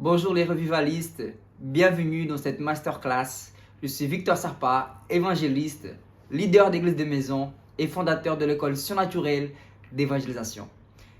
Bonjour les revivalistes, bienvenue dans cette masterclass. Je suis Victor Sarpa, évangéliste, leader d'église de maison et fondateur de l'école surnaturelle d'évangélisation.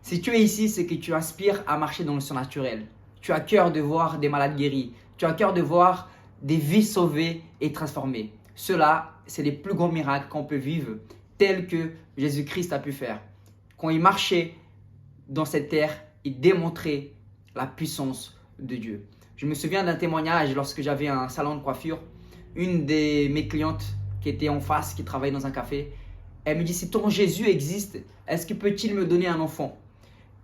Si tu es ici, c'est que tu aspires à marcher dans le surnaturel. Tu as cœur de voir des malades guéris. Tu as cœur de voir des vies sauvées et transformées. Cela, c'est les plus grands miracles qu'on peut vivre, tels que Jésus-Christ a pu faire. Quand il marchait dans cette terre, il démontrait la puissance de Dieu. Je me souviens d'un témoignage lorsque j'avais un salon de coiffure. Une de mes clientes qui était en face, qui travaillait dans un café, elle me dit: si ton Jésus existe, est-ce qu'il peut-il me donner un enfant?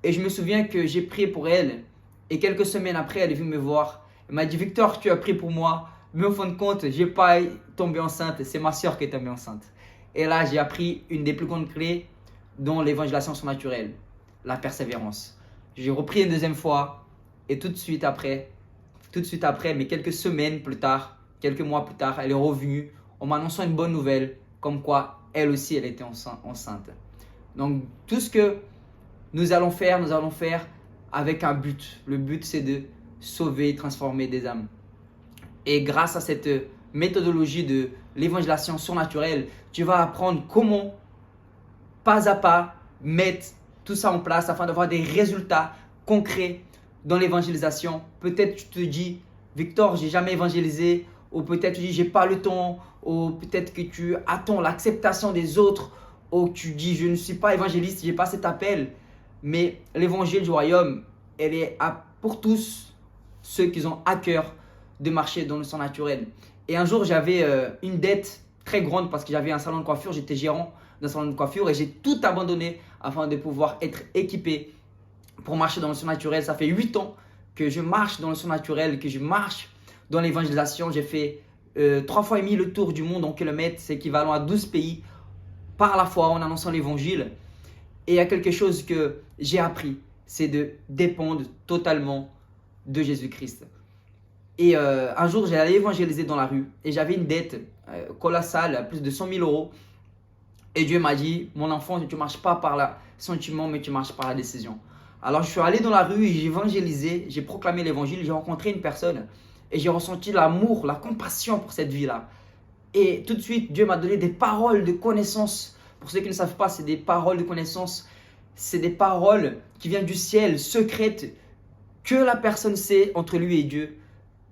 Et je me souviens que j'ai prié pour elle. Et quelques semaines après, elle est venue me voir. Elle m'a dit: Victor, tu as prié pour moi. Mais au fond de compte, je n'ai pas tombé enceinte. C'est ma soeur qui est tombée enceinte. Et là, j'ai appris une des plus grandes clés dans l'évangélisation surnaturelle, la persévérance. J'ai repris une deuxième fois. Et tout de suite après, mais quelques semaines plus tard, quelques mois plus tard, elle est revenue en m'annonçant une bonne nouvelle, comme quoi elle aussi, elle était enceinte. Donc, tout ce que nous allons faire avec un but. Le but, c'est de sauver et transformer des âmes. Et grâce à cette méthodologie de l'évangélisation surnaturelle, tu vas apprendre comment, pas à pas, mettre tout ça en place afin d'avoir des résultats concrets dans l'évangélisation. Peut-être tu te dis: Victor, j'ai jamais évangélisé, ou peut-être tu dis: j'ai pas le temps, ou peut-être que tu attends l'acceptation des autres, ou tu dis: je ne suis pas évangéliste, j'ai pas cet appel. Mais l'évangile du royaume, elle est pour tous ceux qui ont à cœur de marcher dans le surnaturel. Et un jour, j'avais une dette très grande parce que j'avais un salon de coiffure, j'étais gérant d'un salon de coiffure et j'ai tout abandonné afin de pouvoir être équipé pour marcher dans le surnaturel. Ça fait 8 ans que je marche dans le surnaturel, que je marche dans l'évangélisation. J'ai fait 3 fois et demi le tour du monde en kilomètres, c'est équivalent à 12 pays par la foi en annonçant l'évangile. Et il y a quelque chose que j'ai appris, c'est de dépendre totalement de Jésus-Christ. Et un jour, j'allais évangéliser dans la rue et j'avais une dette colossale, plus de 100 000 euros. Et Dieu m'a dit: mon enfant, tu ne marches pas par le sentiment, mais tu marches par la décision. Alors je suis allé dans la rue et j'ai évangélisé, j'ai proclamé l'évangile, j'ai rencontré une personne et j'ai ressenti l'amour, la compassion pour cette vie-là. Et tout de suite, Dieu m'a donné des paroles de connaissance. Pour ceux qui ne savent pas, c'est des paroles de connaissance. C'est des paroles qui viennent du ciel, secrètes, que la personne sait entre lui et Dieu.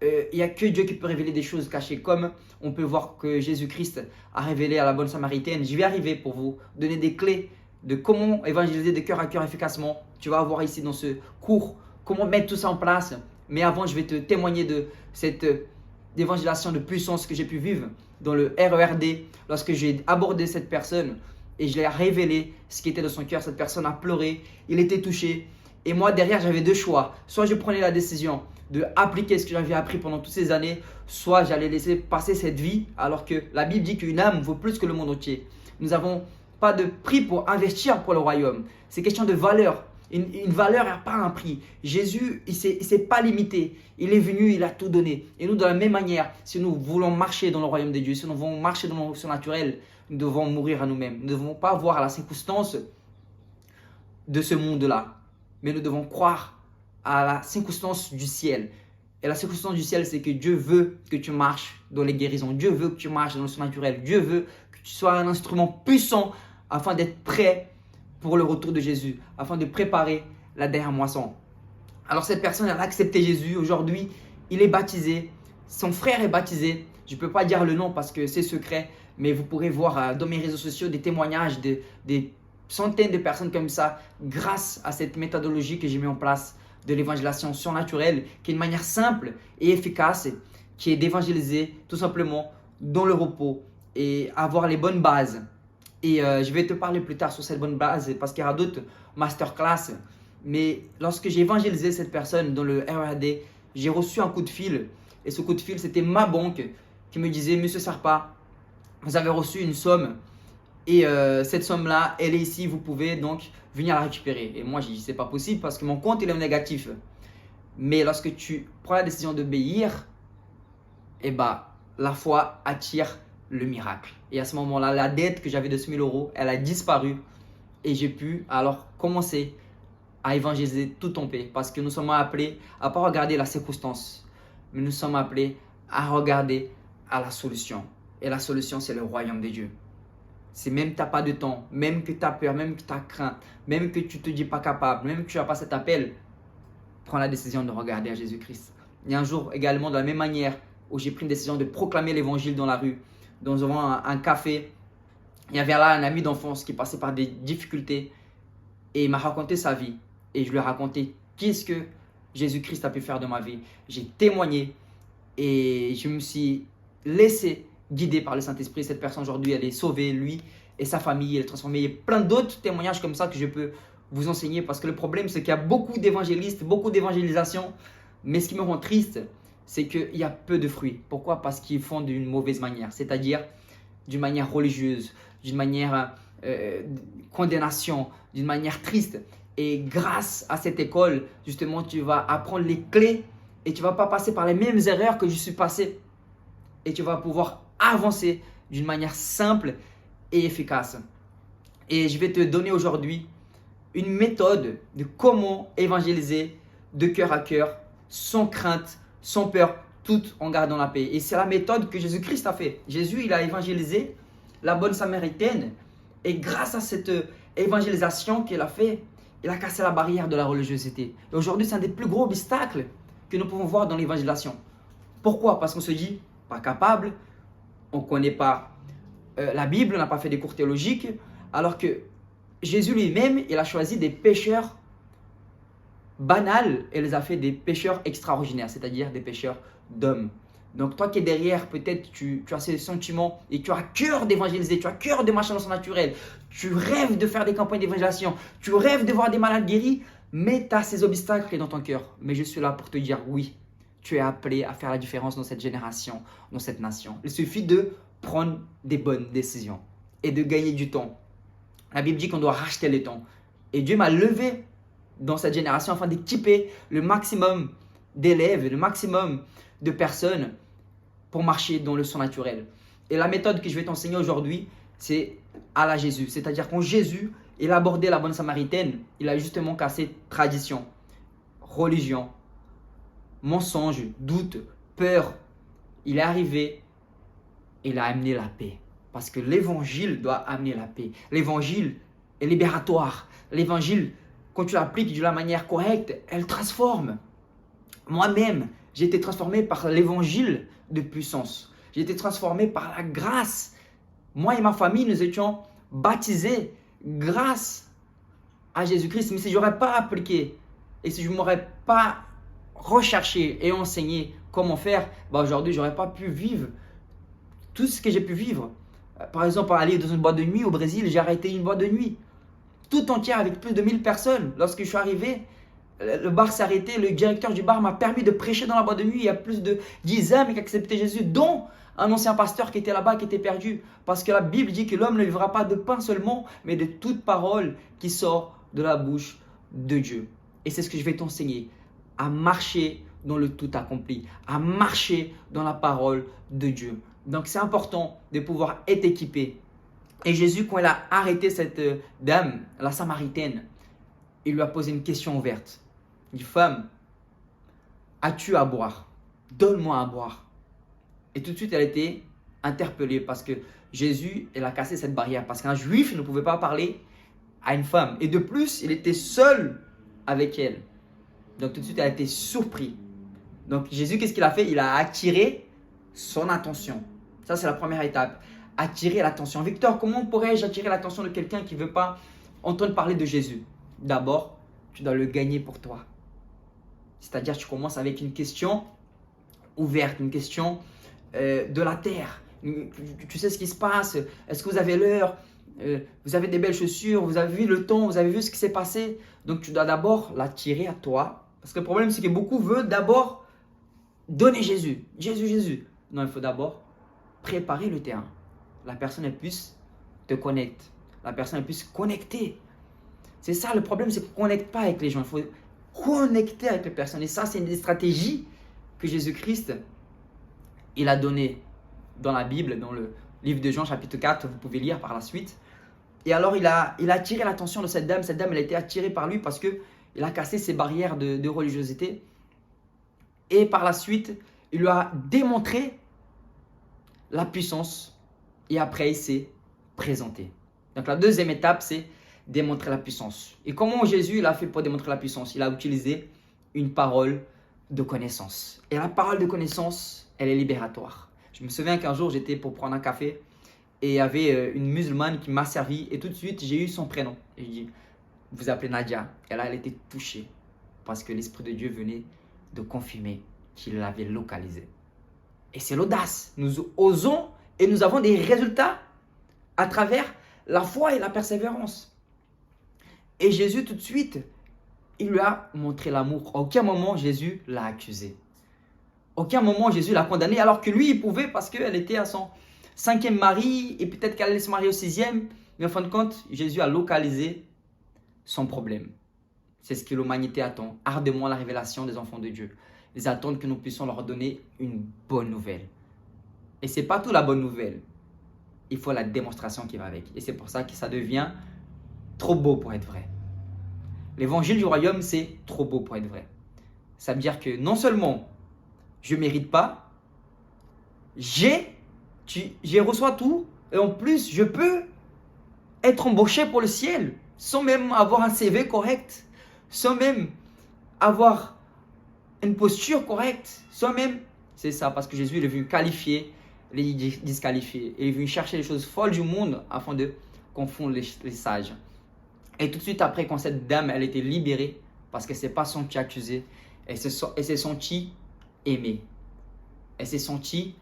Il n'y a que Dieu qui peut révéler des choses cachées, comme on peut voir que Jésus-Christ a révélé à la bonne Samaritaine. Je vais arriver pour vous donner des clés de comment évangéliser de cœur à cœur efficacement. Tu vas voir ici dans ce cours comment mettre tout ça en place. Mais avant, je vais te témoigner de cette évangélisation de puissance que j'ai pu vivre dans le RERD lorsque j'ai abordé cette personne et je lui ai révélé ce qui était dans son cœur. Cette personne a pleuré, il était touché. Et moi, derrière, j'avais deux choix. Soit je prenais la décision de appliquer ce que j'avais appris pendant toutes ces années, soit j'allais laisser passer cette vie, alors que la Bible dit qu'une âme vaut plus que le monde entier. Nous n'avons pas de prix pour investir pour le royaume. C'est question de valeur. Une valeur n'a pas un prix. Jésus, il ne s'est pas limité. Il est venu, il a tout donné. Et nous, de la même manière, si nous voulons marcher dans le royaume de Dieu, si nous voulons marcher dans le surnaturel, nous devons mourir à nous-mêmes. Nous ne devons pas voir la circonstance de ce monde-là, mais nous devons croire à la circonstance du ciel. Et la circonstance du ciel, c'est que Dieu veut que tu marches dans les guérisons. Dieu veut que tu marches dans le surnaturel. Dieu veut que tu sois un instrument puissant afin d'être prêt pour le retour de Jésus, afin de préparer la dernière moisson. Alors cette personne, elle a accepté Jésus. Aujourd'hui, il est baptisé. Son frère est baptisé. Je ne peux pas dire le nom parce que c'est secret, mais vous pourrez voir dans mes réseaux sociaux des témoignages des centaines de personnes comme ça, grâce à cette méthodologie que j'ai mis en place de l'évangélisation surnaturelle, qui est une manière simple et efficace, qui est d'évangéliser tout simplement dans le repos et avoir les bonnes bases. Et je vais te parler plus tard sur cette bonne base parce qu'il y aura d'autres masterclass. Mais lorsque j'ai évangélisé cette personne dans le RERD, j'ai reçu un coup de fil. Et ce coup de fil, c'était ma banque qui me disait: Monsieur Sarpa, vous avez reçu une somme. Et cette somme-là, elle est ici, vous pouvez donc venir la récupérer. Et moi, j'ai dit: c'est pas possible parce que mon compte il est négatif. Mais lorsque tu prends la décision d'obéir, eh ben, la foi attire le miracle. Et à ce moment-là, la dette que j'avais de 100 000 euros, elle a disparu. Et j'ai pu alors commencer à évangéliser tout ton pays. Parce que nous sommes appelés à ne pas regarder la circonstance, mais nous sommes appelés à regarder à la solution. Et la solution, c'est le royaume de Dieu. Si même tu n'as pas de temps, même que tu as peur, même que tu as crainte, même que tu ne te dis pas capable, même que tu n'as pas cet appel, prends la décision de regarder à Jésus-Christ. Il y a un jour également, de la même manière, où j'ai pris une décision de proclamer l'évangile dans la rue, dans un café. Il y avait là un ami d'enfance qui passait par des difficultés et il m'a raconté sa vie. Et je lui ai raconté qu'est-ce que Jésus-Christ a pu faire de ma vie. J'ai témoigné et je me suis laissé guider par le Saint-Esprit. Cette personne aujourd'hui, elle est sauvée, lui et sa famille, elle est transformée. Il y a plein d'autres témoignages comme ça que je peux vous enseigner parce que le problème, c'est qu'il y a beaucoup d'évangélistes, beaucoup d'évangélisation. Mais ce qui me rend triste, c'est qu'il y a peu de fruits. Pourquoi? Parce qu'ils font d'une mauvaise manière, c'est-à-dire d'une manière religieuse, d'une manière condamnation, d'une manière triste. Et grâce à cette école, justement, tu vas apprendre les clés et tu ne vas pas passer par les mêmes erreurs que je suis passé. Et tu vas pouvoir avancer d'une manière simple et efficace. Et je vais te donner aujourd'hui une méthode de comment évangéliser de cœur à cœur, sans crainte, sans peur, tout en gardant la paix. Et c'est la méthode que Jésus-Christ a fait. Jésus, il a évangélisé la bonne Samaritaine. Et grâce à cette évangélisation qu'il a fait, il a cassé la barrière de la religiosité. Et aujourd'hui, c'est un des plus gros obstacles que nous pouvons voir dans l'évangélisation. Pourquoi? Parce qu'on se dit pas capable, on ne connaît pas la Bible, on n'a pas fait des cours théologiques, alors que Jésus lui-même, il a choisi des pécheurs banals et les a fait des pécheurs extraordinaires, c'est-à-dire des pécheurs d'hommes. Donc toi qui es derrière, peut-être tu as ces sentiments et tu as cœur d'évangéliser, tu as cœur de marcher dans son naturel, tu rêves de faire des campagnes d'évangélisation, tu rêves de voir des malades guéris, mais tu as ces obstacles dans ton cœur. Mais je suis là pour te dire oui, tu es appelé à faire la différence dans cette génération, dans cette nation. Il suffit de prendre des bonnes décisions et de gagner du temps. La Bible dit qu'on doit racheter le temps. Et Dieu m'a levé dans cette génération afin d'équiper le maximum d'élèves, le maximum de personnes pour marcher dans le surnaturel. Et la méthode que je vais t'enseigner aujourd'hui, c'est à la Jésus. C'est-à-dire quand Jésus, il a abordé la bonne Samaritaine, il a justement cassé tradition, religion, mensonge, doute, peur. Il est arrivé, il a amené la paix. Parce que l'évangile doit amener la paix. L'évangile est libératoire. L'évangile, quand tu l'appliques de la manière correcte, elle transforme. Moi-même, j'ai été transformé par l'évangile de puissance. J'ai été transformé par la grâce. Moi et ma famille, nous étions baptisés grâce à Jésus-Christ. Mais si je n'aurais pas appliqué et si je ne m'aurais pas recherché et enseigné comment faire, aujourd'hui, je n'aurais pas pu vivre tout ce que j'ai pu vivre. Par exemple, aller dans une boîte de nuit au Brésil, j'ai arrêté une boîte de nuit tout entière avec plus de 1000 personnes. Lorsque je suis arrivé, le bar s'est arrêté, le directeur du bar m'a permis de prêcher dans la boîte de nuit. Il y a plus de 10 âmes qui acceptaient Jésus, dont un ancien pasteur qui était là-bas, qui était perdu. Parce que la Bible dit que l'homme ne vivra pas de pain seulement, mais de toute parole qui sort de la bouche de Dieu. Et c'est ce que je vais t'enseigner, à marcher dans le tout accompli, à marcher dans la parole de Dieu. Donc c'est important de pouvoir être équipé. Et Jésus, quand il a arrêté cette dame, la Samaritaine, il lui a posé une question ouverte. Il dit, femme, as-tu à boire? Donne-moi à boire. Et tout de suite, elle a été interpellée parce que Jésus, il a cassé cette barrière. Parce qu'un juif ne pouvait pas parler à une femme. Et de plus, il était seul avec elle. Donc tout de suite, elle a été surprise. Donc Jésus, qu'est-ce qu'il a fait? Il a attiré son attention. Ça, c'est la première étape. Attirer l'attention. Victor, comment pourrais-je attirer l'attention de quelqu'un qui ne veut pas entendre parler de Jésus? D'abord, tu dois le gagner pour toi. C'est-à-dire, tu commences avec une question ouverte, une question de la terre. Tu sais ce qui se passe? Est-ce que vous avez l'heure? Vous avez des belles chaussures? Vous avez vu le temps? Vous avez vu ce qui s'est passé? Donc, tu dois d'abord l'attirer à toi. Parce que le problème, c'est que beaucoup veulent d'abord donner Jésus. Jésus, Jésus. Non, il faut d'abord préparer le terrain. La personne, elle puisse te connecter. La personne, elle puisse connecter. C'est ça le problème, c'est qu'on ne connecte pas avec les gens. Il faut connecter avec les personnes. Et ça, c'est une des stratégies que Jésus-Christ, il a donné dans la Bible, dans le livre de Jean, chapitre 4. Vous pouvez lire par la suite. Et alors, il a attiré l'attention de cette dame. Cette dame, elle a été attirée par lui parce qu'il Il a cassé ses barrières de religiosité. Et par la suite, il lui a démontré la puissance. Et après, il s'est présenté. Donc la deuxième étape, c'est démontrer la puissance. Et comment Jésus l'a fait pour démontrer la puissance? Il a utilisé une parole de connaissance. Et la parole de connaissance, elle est libératoire. Je me souviens qu'un jour, j'étais pour prendre un café et il y avait une musulmane qui m'a servi et tout de suite, j'ai eu son prénom. Et je dis, vous appelez Nadia. Et là, elle était touchée parce que l'Esprit de Dieu venait de confirmer qu'il l'avait localisée. Et c'est l'audace. Nous osons et nous avons des résultats à travers la foi et la persévérance. Et Jésus, tout de suite, il lui a montré l'amour. À aucun moment, Jésus l'a accusé. À aucun moment, Jésus l'a condamné, alors que lui, il pouvait parce qu'elle était à son 5e mari et peut-être qu'elle allait se marier au 6e. Mais en fin de compte, Jésus a localisé son problème. C'est ce que l'humanité attend. Ardemment la révélation des enfants de Dieu. Ils attendent que nous puissions leur donner une bonne nouvelle. Et ce n'est pas tout la bonne nouvelle. Il faut la démonstration qui va avec. Et c'est pour ça que ça devient trop beau pour être vrai. L'évangile du royaume, c'est trop beau pour être vrai. Ça veut dire que non seulement je ne mérite pas, j'ai reçois tout, et en plus, je peux être embauché pour le ciel, sans même avoir un CV correct, sans même avoir une posture correcte, sans même... C'est ça, parce que Jésus il est venu qualifier les disqualifiés. Il est venu chercher les choses folles du monde afin de confondre les sages. Et tout de suite après, quand cette dame, elle était libérée, parce qu'elle ne s'est pas sentie accusée, elle s'est sentie aimée. Elle s'est sentie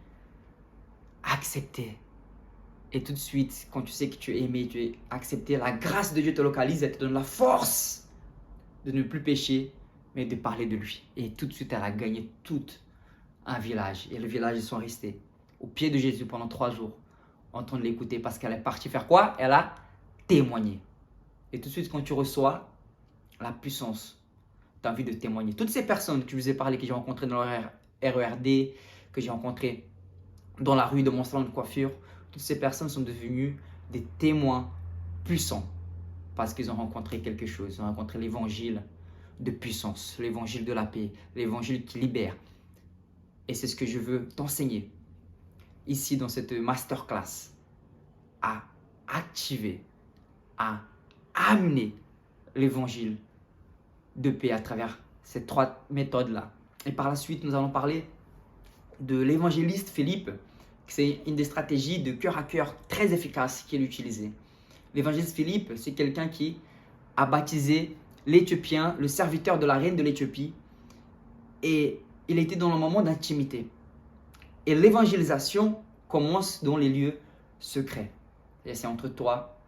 acceptée. Et tout de suite, quand tu sais que tu es aimé, tu es accepté, la grâce de Dieu te localise, elle te donne la force de ne plus pécher, mais de parler de lui. Et tout de suite, elle a gagné tout un village. Et le village, ils sont restés au pied de Jésus pendant 3 jours, en train de l'écouter, parce qu'elle est partie faire quoi? Elle a témoigné. Et tout de suite, quand tu reçois la puissance, tu as envie de témoigner. Toutes ces personnes que je vous ai parlé, que j'ai rencontrées dans le RERD, que j'ai rencontrées dans la rue de mon salon de coiffure, toutes ces personnes sont devenues des témoins puissants parce qu'ils ont rencontré quelque chose. Ils ont rencontré l'évangile de puissance, l'évangile de la paix, l'évangile qui libère. Et c'est ce que je veux t'enseigner ici dans cette masterclass, à activer, à amener l'évangile de paix à travers ces 3 méthodes-là. Et par la suite, nous allons parler de l'évangéliste Philippe. C'est une des stratégies de cœur à cœur très efficace qu'il utilisait. L'évangéliste Philippe, c'est quelqu'un qui a baptisé l'Éthiopien, le serviteur de la reine de l'Éthiopie. Et il était dans le moment d'intimité. Et l'évangélisation commence dans les lieux secrets. Et c'est entre toi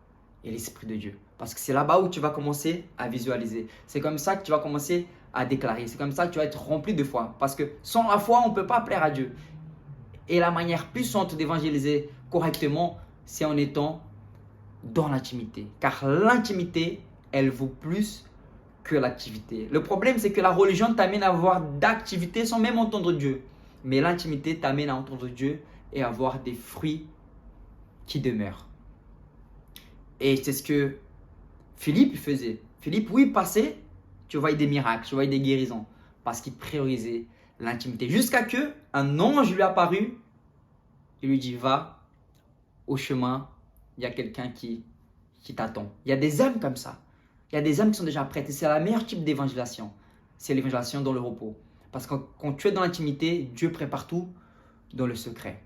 et l'Esprit de Dieu. Parce que c'est là-bas où tu vas commencer à visualiser. C'est comme ça que tu vas commencer à déclarer. C'est comme ça que tu vas être rempli de foi. Parce que sans la foi, on ne peut pas plaire à Dieu. Et la manière puissante d'évangéliser correctement, c'est en étant dans l'intimité. Car l'intimité, elle vaut plus que l'activité. Le problème, c'est que la religion t'amène à avoir d'activité sans même entendre Dieu. Mais l'intimité t'amène à entendre Dieu et à avoir des fruits qui demeurent. Et c'est ce que Philippe faisait. Philippe, oui, passait, tu voyais des miracles, tu voyais des guérisons. Parce qu'il priorisait l'intimité. Jusqu'à que un ange lui apparut. Il lui dit, va au chemin, il y a quelqu'un qui t'attend. Il y a des âmes comme ça. Il y a des âmes qui sont déjà prêtes. Et c'est la meilleure type d'évangélisation. C'est l'évangélisation dans le repos. Parce que quand tu es dans l'intimité, Dieu prépare tout dans le secret.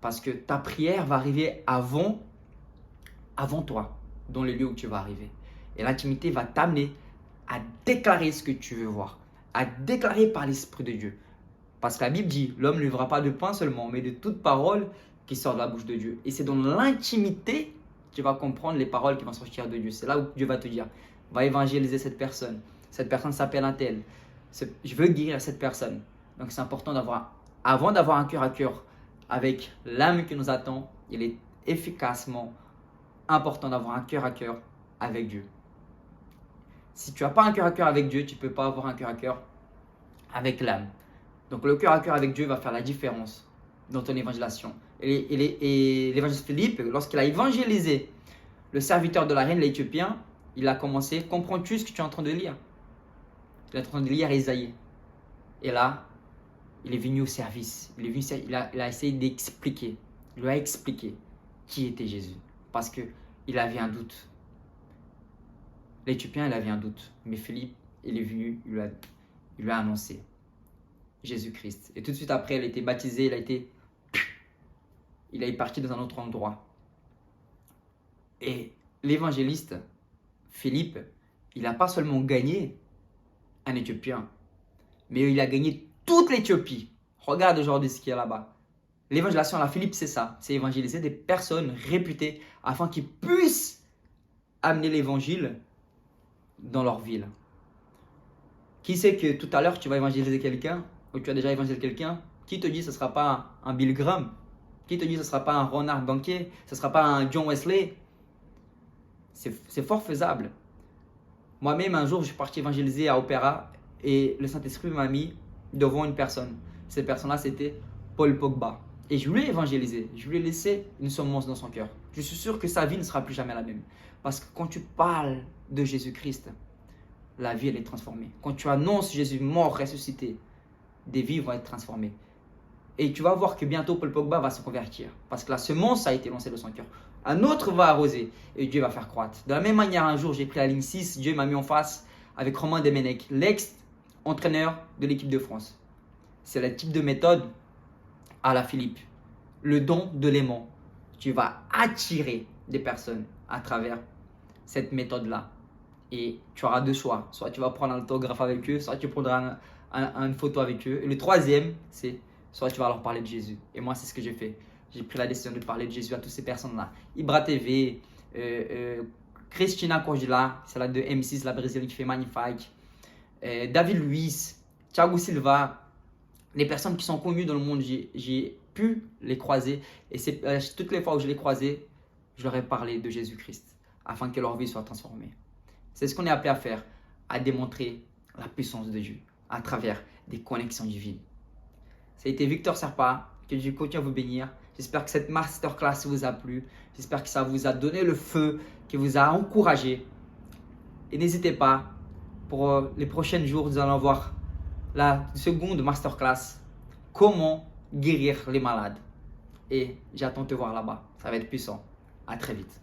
Parce que ta prière va arriver avant toi, dans le lieu où tu vas arriver. Et l'intimité va t'amener à déclarer ce que tu veux voir, à déclarer par l'Esprit de Dieu. Parce que la Bible dit, l'homme ne vivra pas de pain seulement, mais de toute parole qui sort de la bouche de Dieu. Et c'est dans l'intimité que tu vas comprendre les paroles qui vont sortir de Dieu. C'est là où Dieu va te dire, va évangéliser cette personne. Cette personne s'appelle un tel. Je veux guérir cette personne. Donc c'est important avant d'avoir un cœur à cœur avec l'âme qui nous attend, il est efficacement important d'avoir un cœur à cœur avec Dieu. Si tu n'as pas un cœur à cœur avec Dieu, tu ne peux pas avoir un cœur à cœur avec l'âme. Donc le cœur à cœur avec Dieu va faire la différence dans ton évangélisation. Et l'évangéliste Philippe, lorsqu'il a évangélisé le serviteur de la reine, l'Éthiopien, il a commencé, comprends-tu ce que tu es en train de lire? Il est en train de lire Ésaïe. Et là, il est venu au service. Il a essayé d'expliquer. Il lui a expliqué qui était Jésus. Parce qu'il avait un doute. L'Éthiopien, il avait un doute. Mais Philippe, il est venu, il lui a annoncé Jésus-Christ. Et tout de suite après, il a été baptisé, il est parti dans un autre endroit. Et l'évangéliste, Philippe, il n'a pas seulement gagné un Éthiopien, mais il a gagné toute l'Éthiopie. Regarde aujourd'hui ce qu'il y a là-bas. L'évangélisation à la Philippe, c'est ça. C'est évangéliser des personnes réputées afin qu'ils puissent amener l'évangile dans leur ville. Qui sait que tout à l'heure, tu vas évangéliser quelqu'un, ou tu as déjà évangélisé quelqu'un, qui te dit que ce ne sera pas un Bill Graham? Qui te dit que ce ne sera pas un Ronald Banquier? Ce ne sera pas un John Wesley? C'est fort faisable. Moi-même, un jour, je suis parti évangéliser à Opéra et le Saint-Esprit m'a mis devant une personne. Cette personne-là, c'était Paul Pogba. Et je lui ai évangélisé. Je lui ai laissé une semence dans son cœur. Je suis sûr que sa vie ne sera plus jamais la même. Parce que quand tu parles de Jésus-Christ, la vie, elle est transformée. Quand tu annonces Jésus mort, ressuscité, des vies vont être transformées. Et tu vas voir que bientôt Paul Pogba va se convertir. Parce que la semence a été lancée dans son cœur. Un autre va arroser et Dieu va faire croître. De la même manière, un jour, j'ai pris la ligne 6. Dieu m'a mis en face avec Romain Domenech, l'ex-entraîneur de l'équipe de France. C'est le type de méthode à la Philippe. Le don de l'aimant. Tu vas attirer des personnes à travers cette méthode-là. Et tu auras deux choix. Soit tu vas prendre un autographe avec eux, soit tu prendras une photo avec eux. Et le troisième, c'est soit tu vas leur parler de Jésus. Et moi, c'est ce que j'ai fait. J'ai pris la décision de parler de Jésus à toutes ces personnes-là. Ibra TV, Christina Cordila, c'est la de M6, la brésilienne qui fait magnifique. David Luiz, Thiago Silva, les personnes qui sont connues dans le monde, j'ai pu les croiser. Et toutes les fois où je les croisais, je leur ai parlé de Jésus-Christ afin que leur vie soit transformée. C'est ce qu'on est appelé à faire, à démontrer la puissance de Dieu à travers des connexions divines. Ça a été Victor Serpa, que Dieu continue à vous bénir. J'espère que cette masterclass vous a plu. J'espère que ça vous a donné le feu, que vous a encouragé. Et n'hésitez pas, pour les prochains jours, nous allons voir la seconde masterclass, comment guérir les malades. Et j'attends de te voir là-bas. Ça va être puissant. À très vite.